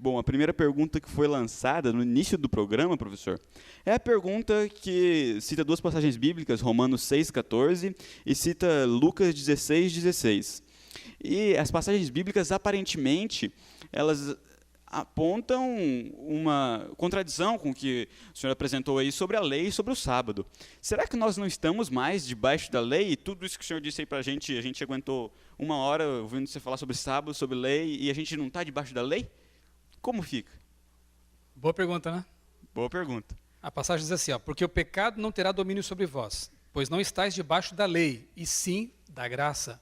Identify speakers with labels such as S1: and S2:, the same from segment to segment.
S1: Bom, a primeira pergunta que foi lançada no início do programa, professor, é a pergunta que cita duas passagens bíblicas, Romanos 6,14 e cita Lucas 16,16. E as passagens bíblicas, aparentemente, elas apontam uma contradição com o que o senhor apresentou aí sobre a lei e sobre o sábado. Será que nós não estamos mais debaixo da lei? E tudo isso que o senhor disse aí para a gente aguentou uma hora ouvindo você falar sobre sábado, sobre lei, e a gente não está debaixo da lei? Como fica?
S2: Boa pergunta, né?
S1: Boa pergunta.
S2: A passagem diz assim, ó, porque o pecado não terá domínio sobre vós, pois não estáis debaixo da lei, e sim da graça.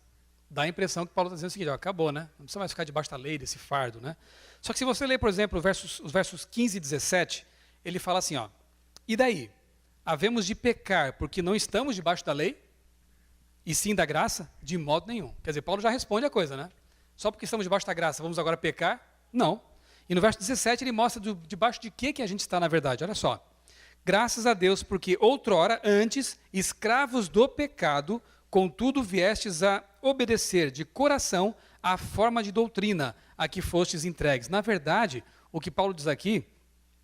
S2: Dá a impressão que Paulo está dizendo o seguinte, ó, acabou, né? Não precisa mais ficar debaixo da lei, desse fardo, né? Só que se você ler, por exemplo, os versos 15 e 17, ele fala assim, ó, e daí? Havemos de pecar porque não estamos debaixo da lei, e sim da graça? De modo nenhum. Quer dizer, Paulo já responde a coisa, né? Só porque estamos debaixo da graça, vamos agora pecar? Não. E no verso 17 ele mostra debaixo de que a gente está na verdade. Olha só. Graças a Deus, porque outrora, antes, escravos do pecado, contudo viestes a obedecer de coração à forma de doutrina a que fostes entregues. Na verdade, o que Paulo diz aqui,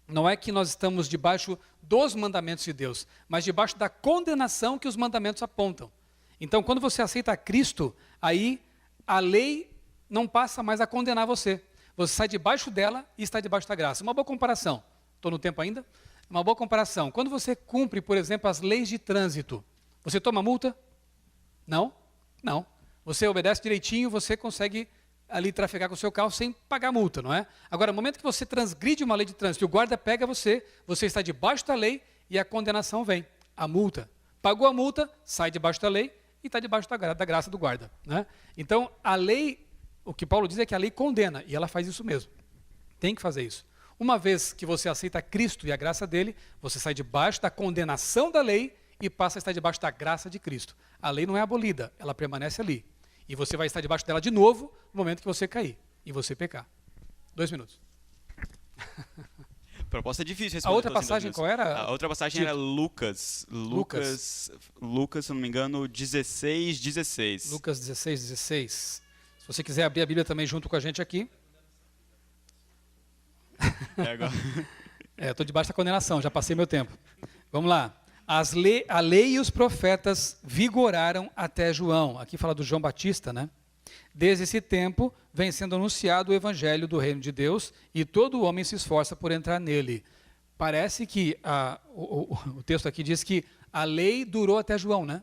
S2: não é que nós estamos debaixo dos mandamentos de Deus, mas debaixo da condenação que os mandamentos apontam. Então, quando você aceita Cristo, aí a lei não passa mais a condenar você. Você sai debaixo dela e está debaixo da graça. Uma boa comparação. Estou no tempo ainda? Uma boa comparação. Quando você cumpre, por exemplo, as leis de trânsito, você toma multa? Não? Não. Você obedece direitinho, você consegue ali trafegar com o seu carro sem pagar multa, não é? Agora, no momento que você transgride uma lei de trânsito e o guarda pega você, você está debaixo da lei e a condenação vem, a multa. Pagou a multa, sai debaixo da lei e está debaixo da graça do guarda, né? Então, a lei, o que Paulo diz é que a lei condena, e ela faz isso mesmo. Tem que fazer isso. Uma vez que você aceita Cristo e a graça dele, você sai debaixo da condenação da lei e passa a estar debaixo da graça de Cristo. A lei não é abolida, ela permanece ali. E você vai estar debaixo dela de novo no momento que você cair e você pecar. 2 minutos.
S1: Proposta difícil responder.
S2: A outra passagem qual era?
S1: A outra passagem era Lucas, se eu não me engano, 16:16.
S2: Lucas 16:16. Se você quiser abrir a Bíblia também junto com a gente aqui. Estou debaixo da condenação, já passei meu tempo. Vamos lá. A lei e os profetas vigoraram até João. Aqui fala do João Batista, né? Desde esse tempo, vem sendo anunciado o evangelho do reino de Deus e todo homem se esforça por entrar nele. Parece que o texto aqui diz que a lei durou até João, né?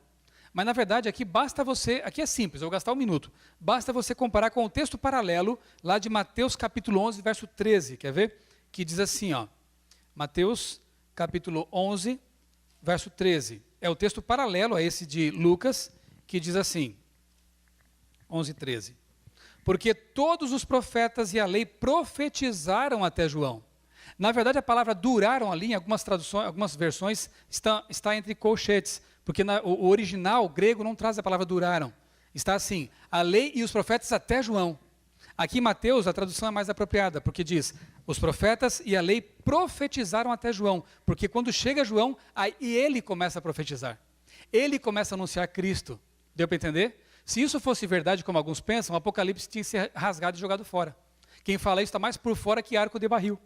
S2: Mas, na verdade, aqui basta você... Aqui é simples, eu vou gastar 1 minuto. Basta você comparar com o texto paralelo, lá de Mateus capítulo 11, verso 13. Quer ver? Que diz assim, ó. Mateus capítulo 11, verso 13. É o texto paralelo a esse de Lucas, que diz assim, 11:13. Porque todos os profetas e a lei profetizaram até João. Na verdade, a palavra duraram ali, em algumas traduções, algumas versões, está entre colchetes, porque o original grego não traz a palavra duraram. Está assim, a lei e os profetas até João. Aqui em Mateus, a tradução é mais apropriada, porque diz, os profetas e a lei profetizaram até João, porque quando chega João, aí ele começa a profetizar. Ele começa a anunciar Cristo. Deu para entender? Se isso fosse verdade, como alguns pensam, o Apocalipse tinha que ser rasgado e jogado fora. Quem fala isso está mais por fora que arco de barril.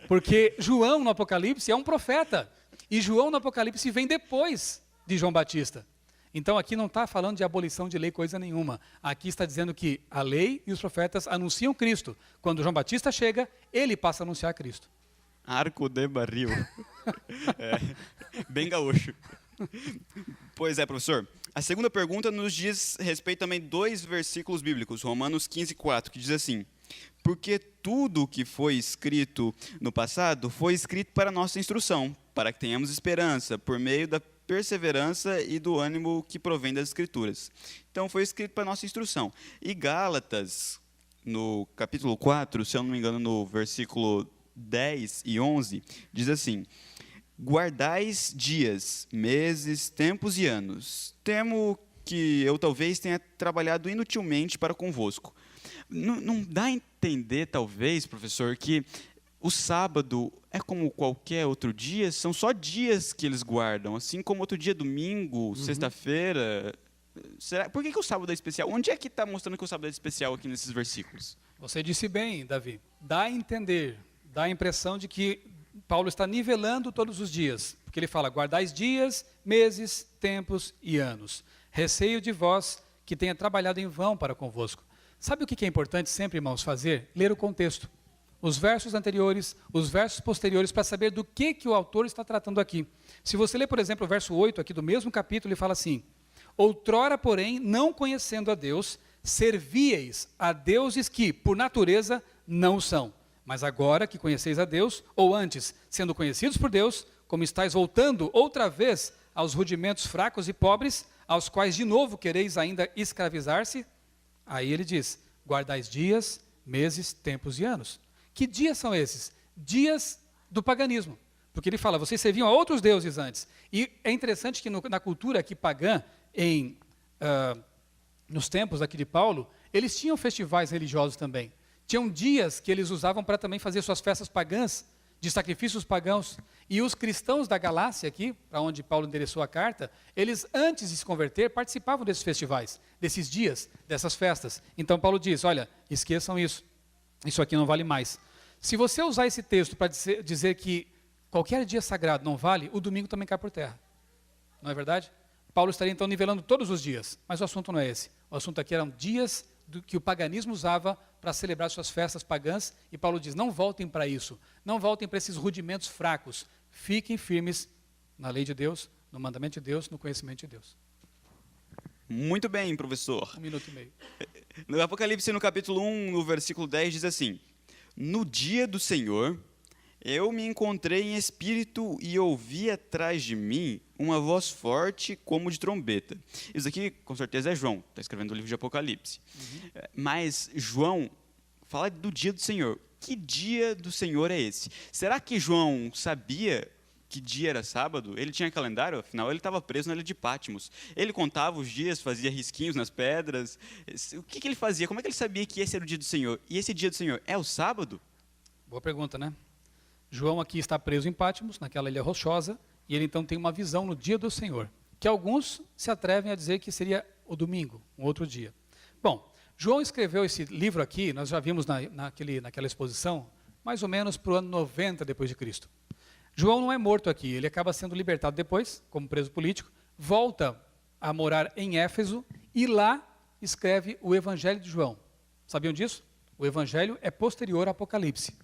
S2: Porque João no Apocalipse é um profeta. E João no Apocalipse vem depois de João Batista. Então aqui não está falando de abolição de lei coisa nenhuma. Aqui está dizendo que a lei e os profetas anunciam Cristo. Quando João Batista chega, ele passa a anunciar Cristo.
S1: Arco de barril. Bem gaúcho. Pois é, professor. A segunda pergunta nos diz respeito também 2 versículos bíblicos, Romanos 15:4, que diz assim: porque tudo o que foi escrito no passado foi escrito para nossa instrução, para que tenhamos esperança por meio da perseverança e do ânimo que provém das Escrituras. Então, foi escrito para nossa instrução. E Gálatas, no capítulo 4, se eu não me engano, no versículo 10 e 11, diz assim: guardais dias, meses, tempos e anos. Temo que eu talvez tenha trabalhado inutilmente para convosco. Não dá a entender, talvez, professor, que o sábado é como qualquer outro dia? São só dias que eles guardam, assim como outro dia, domingo, sexta-feira. Por que o sábado é especial? Onde é que está mostrando que o sábado é especial aqui nesses versículos?
S2: Você disse bem, Davi. Dá a entender, dá a impressão de que Paulo está nivelando todos os dias. Porque ele fala, guardais dias, meses, tempos e anos. Receio de vós que tenha trabalhado em vão para convosco. Sabe o que é importante sempre, irmãos, fazer? Ler o contexto. Os versos anteriores, os versos posteriores, para saber do que o autor está tratando aqui. Se você ler, por exemplo, o verso 8 aqui do mesmo capítulo, ele fala assim, outrora, porém, não conhecendo a Deus, servíeis a deuses que, por natureza, não são. Mas agora que conheceis a Deus, ou antes, sendo conhecidos por Deus, como estáis voltando outra vez aos rudimentos fracos e pobres, aos quais de novo quereis ainda escravizar-se, aí ele diz, guardais dias, meses, tempos e anos. Que dias são esses? Dias do paganismo. Porque ele fala, vocês serviam a outros deuses antes. E é interessante que na cultura aqui pagã, nos tempos aqui de Paulo, eles tinham festivais religiosos também. Tinham dias que eles usavam para também fazer suas festas pagãs, de sacrifícios pagãos. E os cristãos da Galácia aqui, para onde Paulo endereçou a carta, eles antes de se converter participavam desses festivais, desses dias, dessas festas. Então Paulo diz, olha, esqueçam isso, isso aqui não vale mais. Se você usar esse texto para dizer que qualquer dia sagrado não vale, o domingo também cai por terra. Não é verdade? Paulo estaria então nivelando todos os dias, mas o assunto não é esse. O assunto aqui eram dias que o paganismo usava para celebrar suas festas pagãs, e Paulo diz, não voltem para isso, não voltem para esses rudimentos fracos, fiquem firmes na lei de Deus, no mandamento de Deus, no conhecimento de Deus.
S1: Muito bem, professor.
S2: 1 minuto e meio.
S1: No Apocalipse, no capítulo 1, no versículo 10, diz assim, no dia do Senhor, eu me encontrei em espírito e ouvi atrás de mim uma voz forte como de trombeta. Isso aqui, com certeza, é João, está escrevendo o livro de Apocalipse. Mas João fala do dia do Senhor. Que dia do Senhor é esse? Será que João sabia que dia era sábado? Ele tinha calendário, afinal, ele estava preso na ilha de Patmos. Ele contava os dias, fazia risquinhos nas pedras. O que ele fazia? Como é que ele sabia que esse era o dia do Senhor? E esse dia do Senhor é o sábado?
S2: Boa pergunta, né? João aqui está preso em Patmos, naquela ilha rochosa, e ele então tem uma visão no dia do Senhor, que alguns se atrevem a dizer que seria o domingo, um outro dia. Bom, João escreveu esse livro aqui, nós já vimos naquela exposição, mais ou menos para o ano 90 depois de Cristo. João não é morto aqui, ele acaba sendo libertado depois, como preso político, volta a morar em Éfeso e lá escreve o Evangelho de João. Sabiam disso? O Evangelho é posterior ao Apocalipse.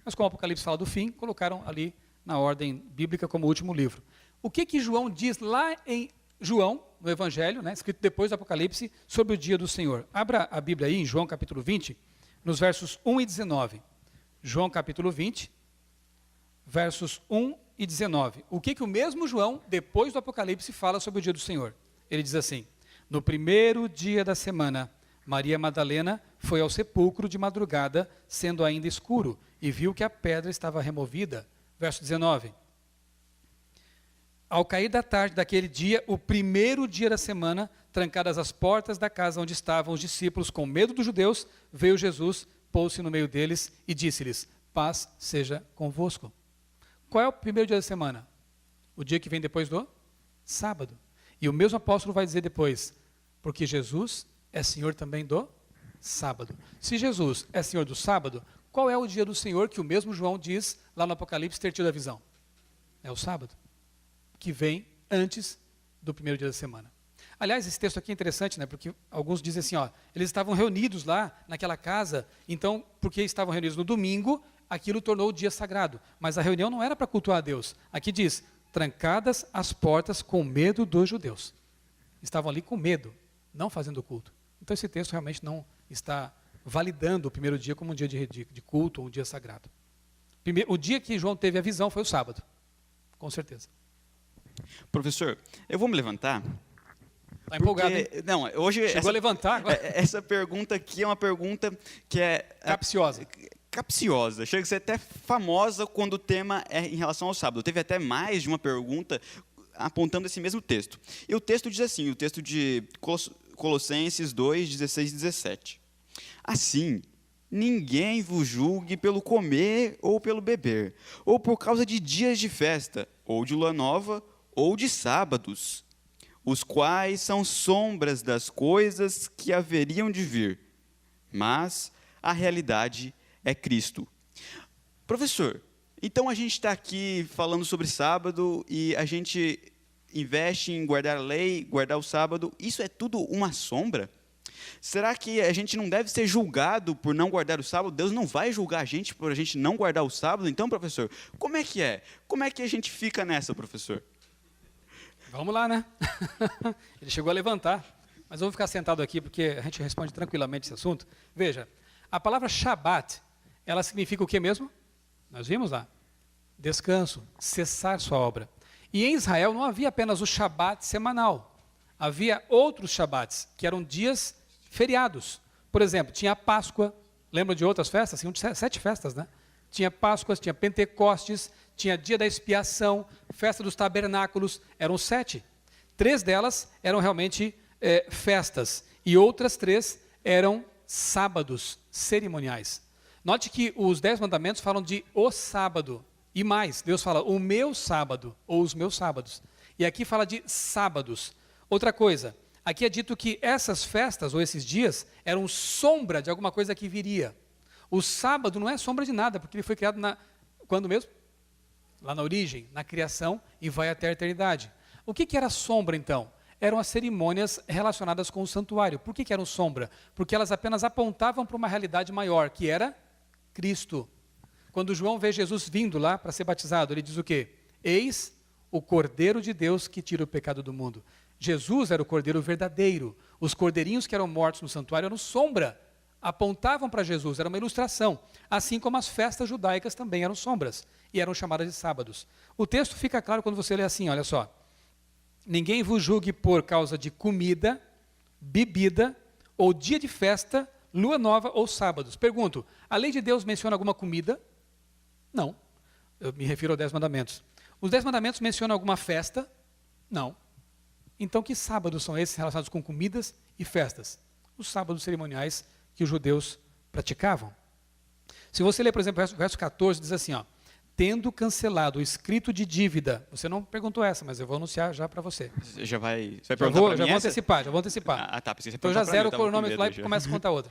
S2: Mas como o Apocalipse fala do fim, colocaram ali na ordem bíblica como último livro. O que João diz lá em João, no Evangelho, né, escrito depois do Apocalipse, sobre o dia do Senhor? Abra a Bíblia aí em João capítulo 20, nos versos 1 e 19. João capítulo 20, versos 1 e 19. O que o mesmo João, depois do Apocalipse, fala sobre o dia do Senhor? Ele diz assim, no primeiro dia da semana, Maria Madalena foi ao sepulcro de madrugada, sendo ainda escuro, e viu que a pedra estava removida. Verso 19. Ao cair da tarde daquele dia, o primeiro dia da semana, trancadas as portas da casa onde estavam os discípulos, com medo dos judeus, veio Jesus, pôs-se no meio deles e disse-lhes, paz seja convosco. Qual é o primeiro dia da semana? O dia que vem depois do sábado. E o mesmo apóstolo vai dizer depois, porque Jesus é Senhor também do sábado. Se Jesus é Senhor do sábado, qual é o dia do Senhor que o mesmo João diz lá no Apocalipse ter tido a visão? É o sábado, que vem antes do primeiro dia da semana. Aliás, esse texto aqui é interessante, né? Porque alguns dizem assim, ó, eles estavam reunidos lá naquela casa, então, porque estavam reunidos no domingo, aquilo tornou o dia sagrado. Mas a reunião não era para cultuar a Deus. Aqui diz, trancadas as portas com medo dos judeus. Estavam ali com medo, não fazendo culto. Então esse texto realmente não está validando o primeiro dia como um dia de culto ou um dia sagrado. O dia que João teve a visão foi o sábado, com certeza.
S1: Professor, eu vou me levantar.
S2: Está empolgado, hein?
S1: Não, hoje
S2: Chegou a levantar agora.
S1: Essa pergunta aqui é uma pergunta que é
S2: capciosa.
S1: Capciosa. Chega a ser até famosa quando o tema é em relação ao sábado. Teve até mais de uma pergunta apontando esse mesmo texto. E o texto diz assim, o texto de Colossenses 2, 16 e 17. Assim, ninguém vos julgue pelo comer ou pelo beber, ou por causa de dias de festa, ou de lua nova, ou de sábados. os quais são sombras das coisas que haveriam de vir, mas a realidade é Cristo. Professor, então a gente está aqui falando sobre sábado e a gente investe em guardar a lei, guardar o sábado, isso é tudo uma sombra? Será que a gente não deve ser julgado por não guardar o sábado? Deus não vai julgar a gente por a gente não guardar o sábado? Então, professor, como é que é? Como é que a gente fica nessa, professor?
S2: Vamos lá, né? Ele chegou a levantar, mas eu vou ficar sentado aqui porque a gente responde tranquilamente esse assunto. Veja, a palavra Shabat, ela significa o que mesmo? Nós vimos lá. Descanso, cessar sua obra. E em Israel não havia apenas o Shabat semanal. Havia outros Shabats, que eram dias feriados. Por exemplo, tinha a Páscoa. Lembram de outras festas? Tinham 7 festas, né? Tinha Páscoas, tinha Pentecostes, tinha Dia da Expiação, Festa dos Tabernáculos. Eram 7. 3 delas eram realmente festas. E outras 3 eram sábados cerimoniais. Note que os 10 mandamentos falam de o sábado. E mais, Deus fala o meu sábado, ou os meus sábados. E aqui fala de sábados. Outra coisa, aqui é dito que essas festas, ou esses dias, eram sombra de alguma coisa que viria. O sábado não é sombra de nada, porque ele foi criado quando mesmo? Lá na origem, na criação, e vai até a eternidade. O que era sombra, então? Eram as cerimônias relacionadas com o santuário. Por que eram sombra? Porque elas apenas apontavam para uma realidade maior, que era Cristo. Quando João vê Jesus vindo lá para ser batizado, ele diz o quê? Eis o Cordeiro de Deus que tira o pecado do mundo. Jesus era o Cordeiro verdadeiro. Os cordeirinhos que eram mortos no santuário eram sombra, apontavam para Jesus, era uma ilustração. Assim como as festas judaicas também eram sombras e eram chamadas de sábados. O texto fica claro quando você lê assim, olha só. Ninguém vos julgue por causa de comida, bebida, ou dia de festa, lua nova ou sábados. Pergunto, a lei de Deus menciona alguma comida? Não. Eu me refiro aos 10 mandamentos. Os 10 mandamentos mencionam alguma festa? Não. Então, que sábados são esses relacionados com comidas e festas? Os sábados cerimoniais que os judeus praticavam. Se você ler, por exemplo, o verso 14, diz assim, ó, tendo cancelado o escrito de dívida. Você não perguntou essa, mas eu vou anunciar já para você.
S1: Você vai perguntar para mim
S2: Já vou antecipar.
S1: Ah, tá. Você
S2: então já zero o cronômetro lá e começa a contar outra.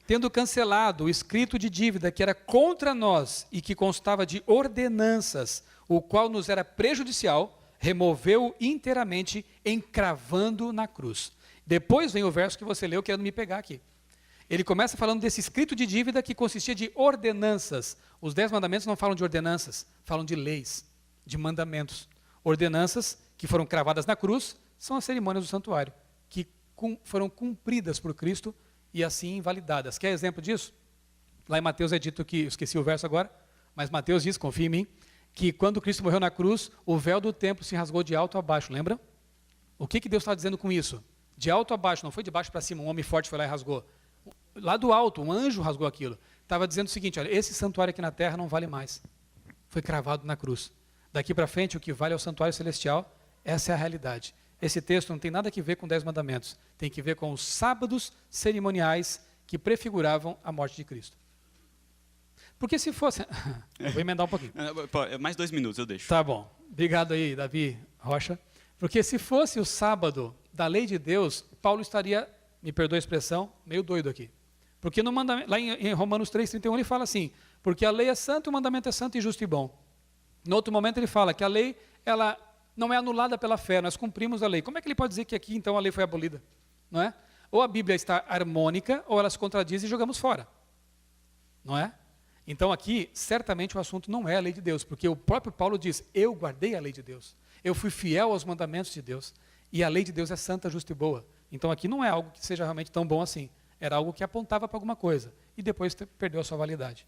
S2: Tendo cancelado o escrito de dívida que era contra nós e que constava de ordenanças, o qual nos era prejudicial, removeu inteiramente, encravando na cruz. Depois vem o verso que você leu, querendo me pegar aqui. Ele começa falando desse escrito de dívida que consistia de ordenanças. Os 10 mandamentos não falam de ordenanças, falam de leis, de mandamentos. Ordenanças que foram cravadas na cruz são as cerimônias do santuário, que foram cumpridas por Cristo e assim invalidadas. Quer exemplo disso? Lá em Mateus é dito que, esqueci o verso agora, mas Mateus diz, confia em mim, que quando Cristo morreu na cruz, o véu do templo se rasgou de alto a baixo, lembra? O que Deus está dizendo com isso? De alto a baixo, não foi de baixo para cima, um homem forte foi lá e rasgou. Lá do alto, um anjo rasgou aquilo. Estava dizendo o seguinte, olha, esse santuário aqui na terra não vale mais. Foi cravado na cruz. Daqui para frente, o que vale é o santuário celestial, essa é a realidade. Esse texto não tem nada a ver com 10 mandamentos, tem que ver com os sábados cerimoniais que prefiguravam a morte de Cristo. Porque se fosse... Eu vou emendar um pouquinho.
S1: Mais 2 minutos, eu deixo.
S2: Tá bom. Obrigado aí, Davi Rocha. Porque se fosse o sábado da lei de Deus, Paulo estaria, me perdoe a expressão, meio doido aqui. Porque no mandamento, lá em Romanos 3,31 ele fala assim, porque a lei é santa, o mandamento é santo e justo e bom. No outro momento ele fala que a lei, ela não é anulada pela fé, nós cumprimos a lei. Como é que ele pode dizer que aqui então a lei foi abolida? Não é? Ou a Bíblia está harmônica, ou ela se contradiz e jogamos fora. Não é? Então aqui, certamente o assunto não é a lei de Deus, porque o próprio Paulo diz, eu guardei a lei de Deus, eu fui fiel aos mandamentos de Deus, e a lei de Deus é santa, justa e boa. Então aqui não é algo que seja realmente tão bom assim, era algo que apontava para alguma coisa, e depois perdeu a sua validade.